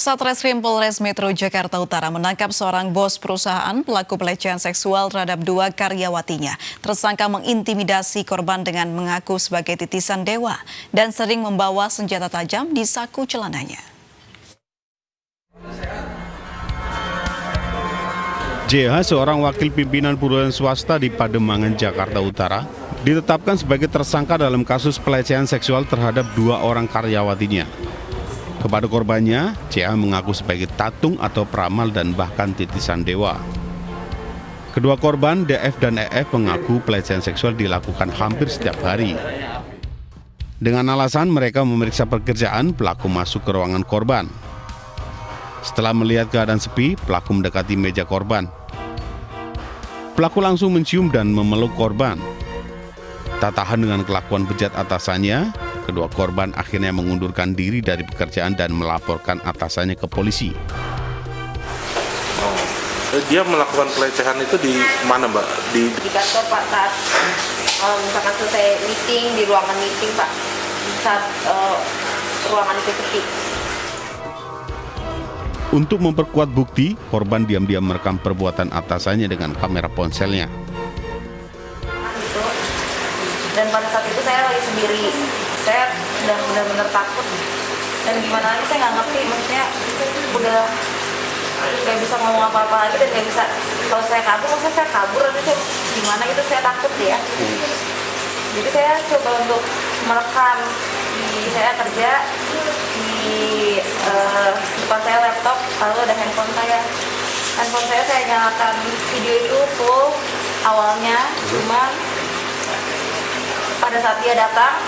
Satreskrim Polres Metro Jakarta Utara menangkap seorang bos perusahaan pelaku pelecehan seksual terhadap 2 karyawatinya. Tersangka mengintimidasi korban dengan mengaku sebagai titisan dewa dan sering membawa senjata tajam di saku celananya. JH, seorang wakil pimpinan perusahaan swasta di Pademangan, Jakarta Utara, ditetapkan sebagai tersangka dalam kasus pelecehan seksual terhadap 2 orang karyawatinya. Kepada korbannya, CA mengaku sebagai tatung atau peramal dan bahkan titisan dewa. Kedua korban, DF dan EF, mengaku pelecehan seksual dilakukan hampir setiap hari. Dengan alasan mereka memeriksa pekerjaan, pelaku masuk ke ruangan korban. Setelah melihat keadaan sepi, pelaku mendekati meja korban. Pelaku langsung mencium dan memeluk korban. Tak tahan dengan kelakuan bejat atasannya, kedua korban akhirnya mengundurkan diri dari pekerjaan dan melaporkan atasannya ke polisi. Dia melakukan pelecehan itu di mana, Mbak? Di kantor, Pak, saat misalkan selesai meeting, di ruangan meeting, Pak, saat ruangan itu sepi. Untuk memperkuat bukti, korban diam-diam merekam perbuatan atasannya dengan kamera ponselnya. Dan pada saat itu saya lagi sendiri, saya udah benar-benar takut. Dan gimana lagi saya nggak ngerti, maksudnya udah nggak bisa ngomong apa-apa lagi dan nggak bisa. Kalau saya kabur, maksudnya saya kabur, nanti saya gimana gitu, saya takut ya. Jadi saya coba untuk merekam. Saya kerja di depan saya laptop, lalu ada handphone saya. Handphone saya nyalakan video itu full awalnya, cuman pada saat dia datang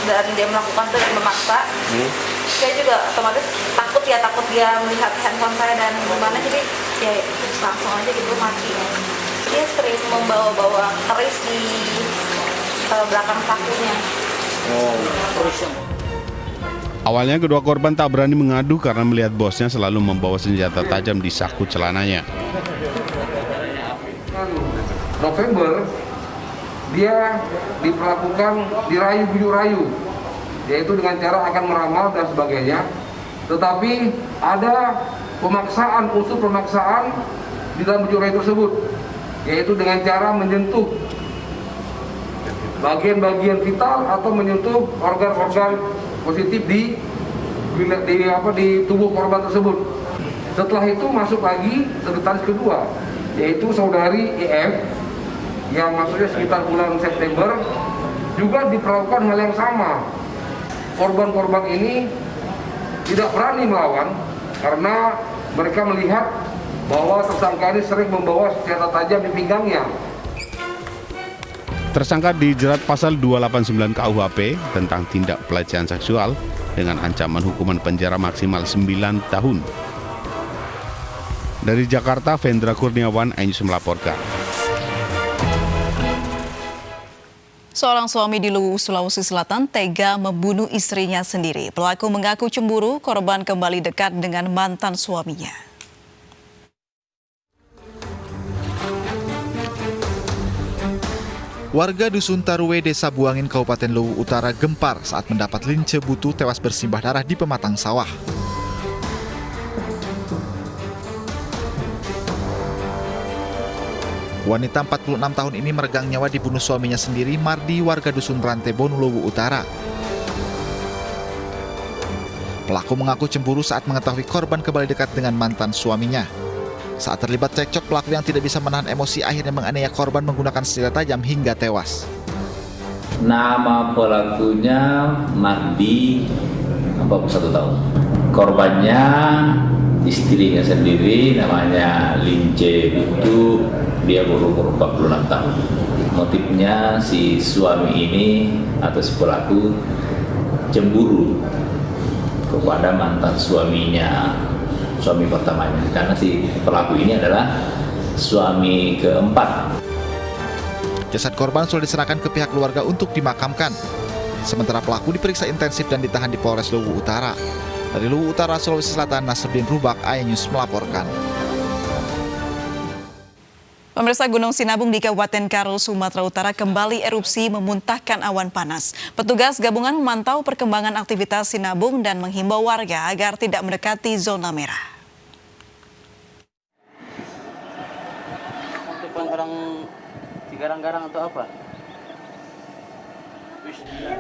dan dia melakukan itu dan memaksa, saya juga otomatis takut dia melihat handphone saya dan gimana, jadi ya langsung aja gitu mati. Dia sering membawa-bawa keris di belakang sakunya. Awalnya kedua korban tak berani mengadu karena melihat bosnya selalu membawa senjata tajam di saku celananya. November, dia diperlakukan dirayu bujuk rayu, yaitu dengan cara akan meramal dan sebagainya. Tetapi ada pemaksaan, unsur pemaksaan di dalam bujuk rayu tersebut, yaitu dengan cara menyentuh bagian-bagian vital atau menyentuh organ-organ positif di tubuh korban tersebut. Setelah itu masuk lagi sekretaris kedua, yaitu saudari EF, yang maksudnya sekitar bulan September, juga diperlakukan hal yang sama. Korban-korban ini tidak berani melawan karena mereka melihat bahwa tersangka ini sering membawa senjata tajam di pinggangnya. Tersangka dijerat pasal 289 KUHP tentang tindak pelecehan seksual dengan ancaman hukuman penjara maksimal 9 tahun. Dari Jakarta, Vendra Kurniawan, iNews melaporkan. Seorang suami di Luwu, Sulawesi Selatan tega membunuh istrinya sendiri. Pelaku mengaku cemburu korban kembali dekat dengan mantan suaminya. Warga Dusun Taruwe, Desa Buangin, Kabupaten Luwu Utara gempar saat mendapat lince butuh tewas bersimbah darah di pematang sawah. Wanita 46 tahun ini meregang nyawa dibunuh suaminya sendiri, Mardi, warga Dusun Rantebon, Luwu Utara. Pelaku mengaku cemburu saat mengetahui korban kembali dekat dengan mantan suaminya. Saat terlibat cekcok, pelaku yang tidak bisa menahan emosi akhirnya menganiaya korban menggunakan senjata tajam hingga tewas. Nama pelakunya Mardi, 41 tahun. Korbannya istrinya sendiri, namanya Lince Butu, dia berumur 46 tahun. Motifnya si suami ini atau si pelaku cemburu kepada mantan suaminya, suami pertamanya, karena si pelaku ini adalah suami keempat. Jasad korban sudah diserahkan ke pihak keluarga untuk dimakamkan. Sementara pelaku diperiksa intensif dan ditahan di Polres Luwu Utara. Dari Luwu Utara, Sulawesi Selatan, Nasruddin Rubak, iNews melaporkan. Pemirsa, Gunung Sinabung di Kabupaten Karo, Sumatera Utara kembali erupsi memuntahkan awan panas. Petugas gabungan memantau perkembangan aktivitas sinabung dan menghimbau warga agar tidak mendekati zona merah. Orang digarang-garang atau apa?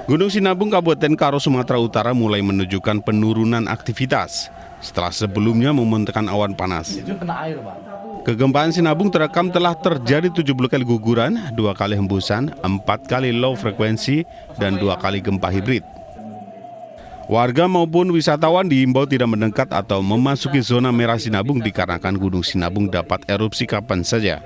Gunung Sinabung Kabupaten Karo, Sumatera Utara mulai menunjukkan penurunan aktivitas setelah sebelumnya memuntahkan awan panas. Kegempaan Sinabung terekam telah terjadi 70 kali guguran, 2 kali hembusan, 4 kali low frekuensi, dan 2 kali gempa hibrid. Warga maupun wisatawan diimbau tidak mendekat atau memasuki zona merah Sinabung dikarenakan Gunung Sinabung dapat erupsi kapan saja.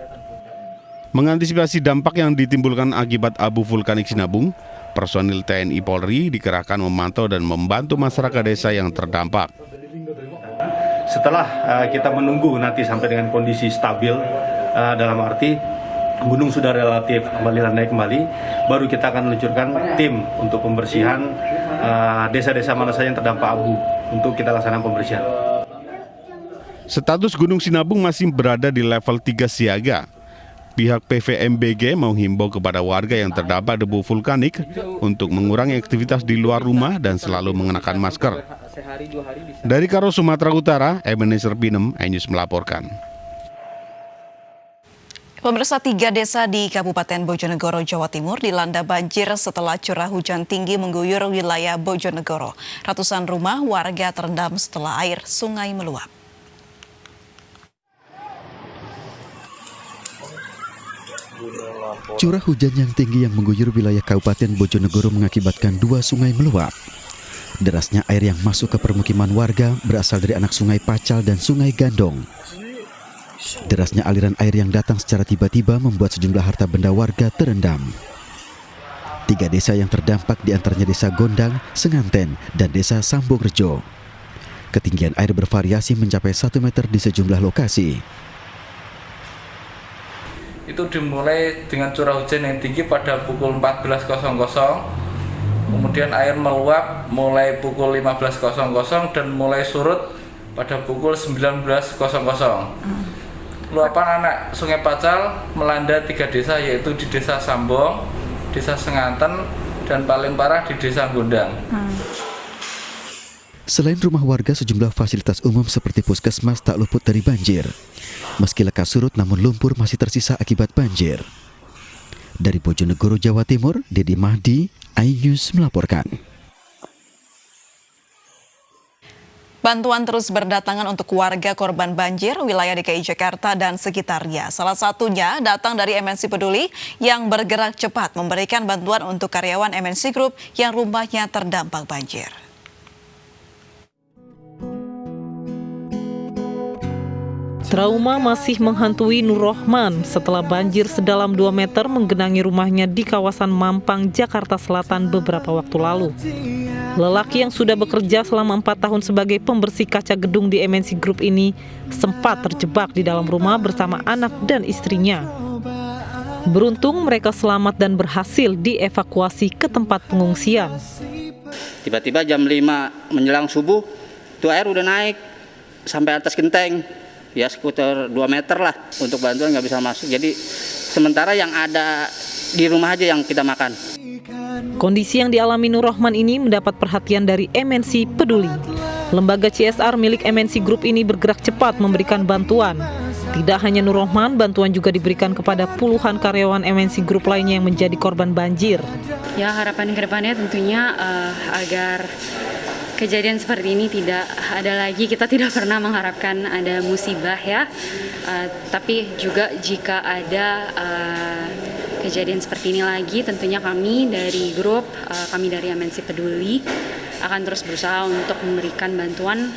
Mengantisipasi dampak yang ditimbulkan akibat abu vulkanik Sinabung, personil TNI Polri dikerahkan memantau dan membantu masyarakat desa yang terdampak. Setelah kita menunggu nanti sampai dengan kondisi stabil, dalam arti gunung sudah relatif kembali landai kembali, baru kita akan meluncurkan tim untuk pembersihan desa-desa mana saja yang terdampak abu untuk kita laksanakan pembersihan. Status Gunung Sinabung masih berada di level 3 siaga. Pihak PVMBG menghimbau kepada warga yang terdampak debu vulkanik untuk mengurangi aktivitas di luar rumah dan selalu mengenakan masker. Dari Karo, Sumatera Utara, Ebenezer Pinem, iNews melaporkan. Pemirsa, 3 desa di Kabupaten Bojonegoro, Jawa Timur dilanda banjir setelah curah hujan tinggi mengguyur wilayah Bojonegoro. Ratusan rumah warga terendam setelah air sungai meluap. Curah hujan yang tinggi yang mengguyur wilayah Kabupaten Bojonegoro mengakibatkan 2 sungai meluap. Derasnya air yang masuk ke permukiman warga berasal dari anak sungai Pacal dan sungai Gandong. Derasnya aliran air yang datang secara tiba-tiba membuat sejumlah harta benda warga terendam. 3 desa yang terdampak diantaranya Desa Gondang, Senganten, dan Desa Sambongrejo. Ketinggian air bervariasi mencapai 1 meter di sejumlah lokasi. Itu dimulai dengan curah hujan yang tinggi pada pukul 14.00. Kemudian air meluap mulai pukul 15.00 dan mulai surut pada pukul 19.00. Luapan anak Sungai Pacal melanda 3 desa, yaitu di Desa Sambong, Desa Senganten, dan paling parah di Desa Gondang. Selain rumah warga, sejumlah fasilitas umum seperti puskesmas tak luput dari banjir. Meski lekas surut, namun lumpur masih tersisa akibat banjir. Dari Bojonegoro, Jawa Timur, Dedi Mahdi, iNews melaporkan. Bantuan terus berdatangan untuk warga korban banjir wilayah DKI Jakarta dan sekitarnya. Salah satunya datang dari MNC Peduli yang bergerak cepat memberikan bantuan untuk karyawan MNC Group yang rumahnya terdampak banjir. Trauma masih menghantui Nur Rohman setelah banjir sedalam 2 meter menggenangi rumahnya di kawasan Mampang, Jakarta Selatan beberapa waktu lalu. Lelaki yang sudah bekerja selama 4 tahun sebagai pembersih kaca gedung di MNC Group ini sempat terjebak di dalam rumah bersama anak dan istrinya. Beruntung mereka selamat dan berhasil dievakuasi ke tempat pengungsian. Tiba-tiba jam 5 menjelang subuh, itu air udah naik sampai atas genteng. Ya sekitar 2 meter lah, untuk bantuan nggak bisa masuk. Jadi sementara yang ada di rumah aja yang kita makan. Kondisi yang dialami Nur Rohman ini mendapat perhatian dari MNC Peduli. Lembaga CSR milik MNC Group ini bergerak cepat memberikan bantuan. Tidak hanya Nur Rohman, bantuan juga diberikan kepada puluhan karyawan MNC Group lainnya yang menjadi korban banjir. Ya, harapan ke depannya tentunya agar kejadian seperti ini tidak ada lagi. Kita tidak pernah mengharapkan ada musibah ya, tapi juga jika ada kejadian seperti ini lagi, tentunya kami dari grup, kami dari MNC Peduli akan terus berusaha untuk memberikan bantuan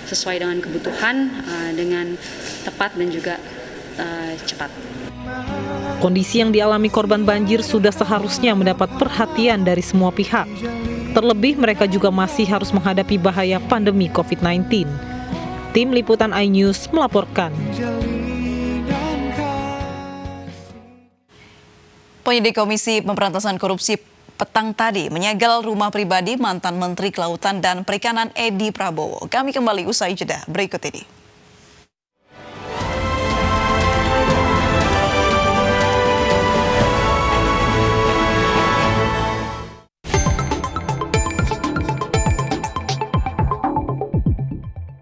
sesuai dengan kebutuhan, dengan tepat dan juga cepat. Kondisi yang dialami korban banjir sudah seharusnya mendapat perhatian dari semua pihak. Terlebih mereka juga masih harus menghadapi bahaya pandemi COVID-19. Tim Liputan iNews melaporkan. Penyidik Komisi Pemberantasan Korupsi petang tadi menyegel rumah pribadi mantan Menteri Kelautan dan Perikanan Edi Prabowo. Kami kembali usai jeda berikut ini.